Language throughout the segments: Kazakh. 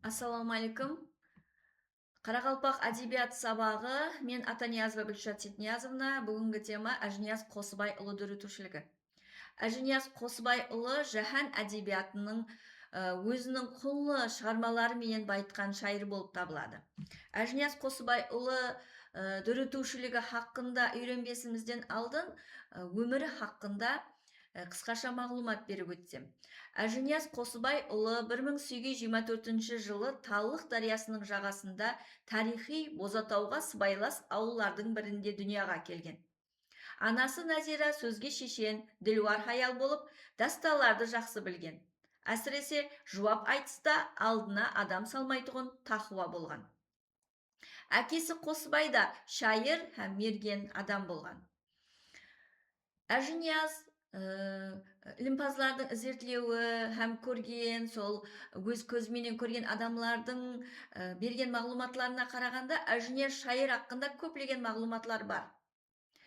Ассалаумағалейкум. Қарақалпақ әдебиет сабағы. Мен Атаниязова Гүлшат Сетниязовна. Бүгінгі тема Әжінияз Қосыбайұлы дүрітушілігі. Әжінияз Қосыбайұлы жаһан әдебиетінің өзінің құнлы шығармалары менен байытқан шайыр болып табылады. Әжінияз Қосыбайұлы дүрітушілігі хақында үйренбесімізден алдын өмірі хақында қысқаша мағлұмат беріп өтсем. Әжінияз Қосыбайұлы 1824 жылы Таллық дариясының жағасында тарихи Бозатауға сыбайлас ауылдардың бірінде дүнияға келген. Анасы Нәзира сөзге шешен, ділуар хаял болып, дасталарды жақсы білген. Әсіресе жуап айтыста алдына адам салмайтұғын тақуа болған. Әкесі Қосыбай да шайыр һәм мерген адам болған. Әжінияз ілімпазлардың зерттеуі һәм көрген, сол өз көзіменен көрген адамлардың берген мағлұматларына қарағанда, Әжінияз шайыр хақында көптеген мағлұматлар бар.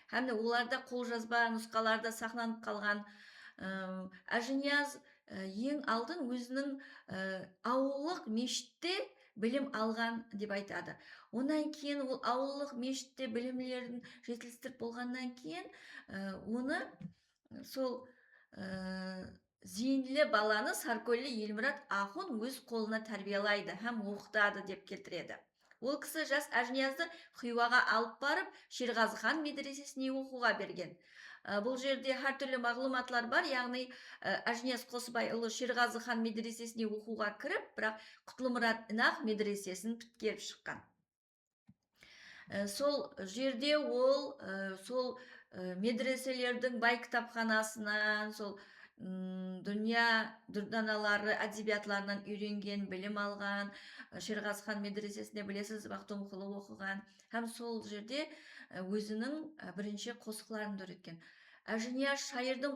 Һәм оларда қолжазба нұсқаларда сақланып қалған. Әжінияз ең алдын өзінің ауылдық мешітте білім алған деп айтады. Онан кейін ол ауылдық мешітте білімлерін жетілістіріп болғаннан кейін оны сол зейінлі баланы Саркөллі Елмұрат Ахун өз қолына тәрбиелайды һәм оқытады деп келтіреді. Ол кісі жас Әжіниязды Хиуаға алып барып, Шерғазы хан медресесіне оқуға берген. Бұл жерде әр түрлі мағлұматлар бар, яғни Әжінияз Қосыбайұлы Шерғазы хан медресесіне оқуға кіріп, бірақ Құтлымұрат Инақ медресесін біткеріп шыққан. Сол жерде ол сол медреселердің бай кітапханасынан, сол дүния дұрданалары әдебиетларынан үйренген, білім алған. Шерғазы хан медресесінде білесіз, Бақтымқұлы оқыған һәм сол жерде өзінің бірінші қосықларын өткен. Әжінияз шайырдың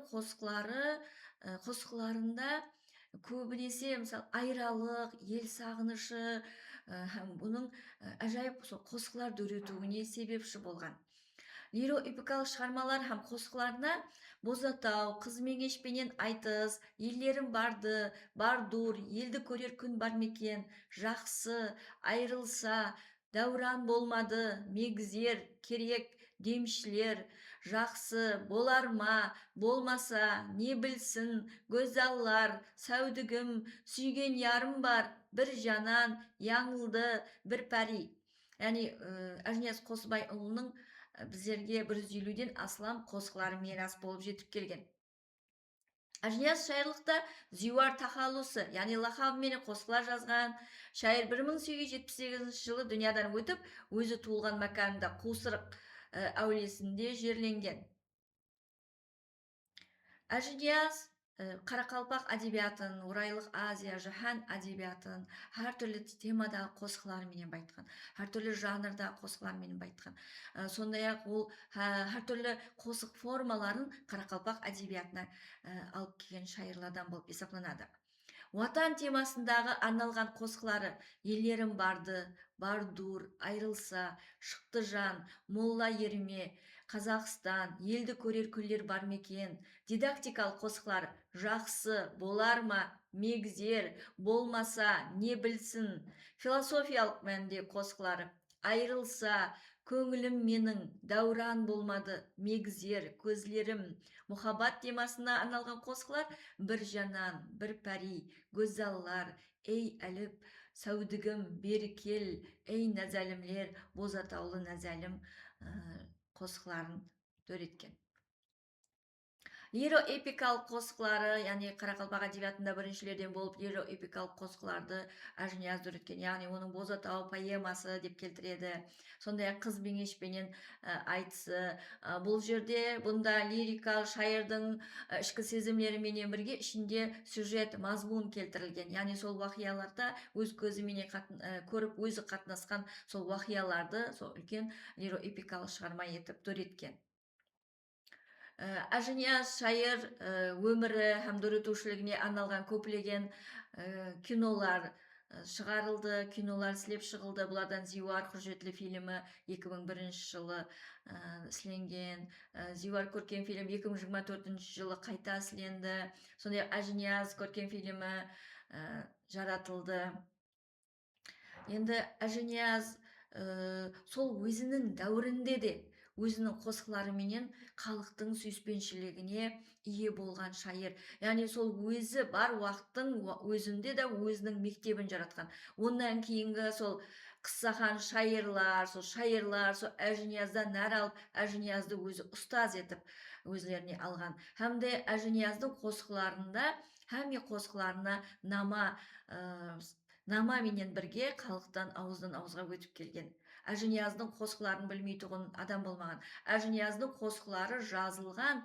қосықларында көбінесе мысалы айралық, ел сағынышы һәм бұның әжайып қосықлар өтуіне себепші болған. Лиро-эпикалық шығармалар һәм қосықларына Бозатау, қыз меңешпенен айтыс, еллерім барды, бардур, елді көрер күн бар мекен, жақсы, айрылса, дәуран болмады, мегзер, керек, демшілер, жақсы, болар ма, болмаса, не білсін, gözаллар, сәудігім, сүйген ярым бар, бір жанан, яңылды, бір пәри. Яғни Әжінияз Қосыбайұлының біздерге 150-ден астам қосықлары мирас болып жетіп келген. Әжінияз шайырлықта Зиуар Тахалусы, яғни лақабымен қосықлар жазған. Шайыр 1878 жылы дүниядан өтіп, өзі туылған мәканында Қусырық әулиесінде жерленген. Әжінияз Қарақалпақ әдебиетін, Орайлық Азия, жаһан әдебиетін әр түрлі темадағы қосықларымен байтқан, әр түрлі жанрда қосықларымен байтқан. Сондай-ақ ол әр түрлі қосық формаларын Қарақалпақ әдебиетіне алып келген шайырлардан болып есептелінеді. Ватан темасындағы арналған қосықлары еллерім барды, бардур, айрылса, шықты жан, молла ерме, Қазақстан, елді көрер күндер бар мекен, дидактикалық қосықлар жақсы, болар ма, мегзер, болмаса, не білсін, философиялық мәнде қосықлары айрылса, көңілім менің, дәуран болмады, мегзер, көзлерім, мұхаббат темасына арналған қосықлар бір жанан, бір пәри, gözаллар, ей әліп, сәудігім, бері кел, ей нәзәлімлер, Бозатаулы нәзәлім қосықларын өреткен. Лиро-эпикалық қосықлары, яғни Қарақалпақ әдебиетінде біріншілерден болып лиро-эпикалық қосықларды Әжінияз өреткен, яғни оның Бозатау поэмасы деп келтіреді. Сондай-ақ қыз меңешпенен айтысы. Бұл жерде бұнда лирикалық шайырдың ішкі сезімлеріменен бірге ішінде сюжет, мазмұн келтірілген. Яғни сол уақияларда өз көзіменен көріп, өзі қатынасқан сол уақияларды сол үлкен лиро-эпикалық шығарма етіп төреткен. Әжінияз шайыр өмірі һәм өтушілігіне арналған көптеген кинолар шығарылды, кинолар сілеп шығылды. Бұлардан Зиуар құжетлі фильмі 2001 жылы сіленген. Зиуар көркем фильм 2024 жылы қайта сіленді. Сондай Әжінияз көркем фильмі жаратылды. Енді Әжінияз сол өзінің дәуірінде де өзінің қосқыларыменен халықтың сүйіспеншілігіне ие болған шайыр. Яғни сол өзі бар уақыттың өзінде де өзінің мектебін жаратқан. Ондан кейінгі сол қыссахан шайырлар, сол Әжінияздан нәр алып, Әжіниязды өзі ұстаз етіп өзлеріне алған. Һәм де Әжінияздың қосқыларында, һәм қосқыларына намаменен бірге халықтан ауыздан ауызға өтіп келген. Әжінияздың қосқыларын білмейтұғын адам болмаған. Әжінияздың қосқылары жазылған,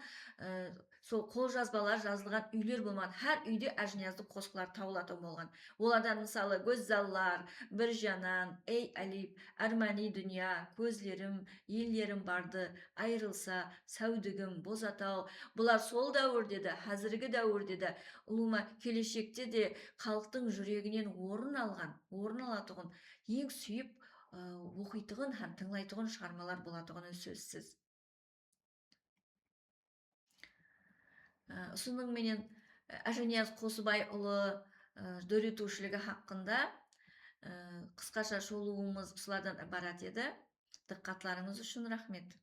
сол қолжазбалар жазылған үйлер болмаған. Әр үйде Әжінияздың қосқылары табылатын болған. Олардан мысалы Гөззаллар, Біржанан, Ей Әлип, Әрмәни дүния, Көзлерім, Еллерім барды, Айрылса, Сәудігім, Бозатау. Бұлар сол дәуірде де, қазіргі дәуірде де, ұлыма келешекте де халықтың жүрегінен орын алатұғын, ең сүйіп оқитұғын һәм тыңлайтұғын шығармалар болатұғыны сөзсіз. Ұсының менен Әжінияз Қосыбайұлы дөретушілігі хақында қысқаша шолуымыз осылардан ібарат еді. Диққатларыңыз үшін рахмет.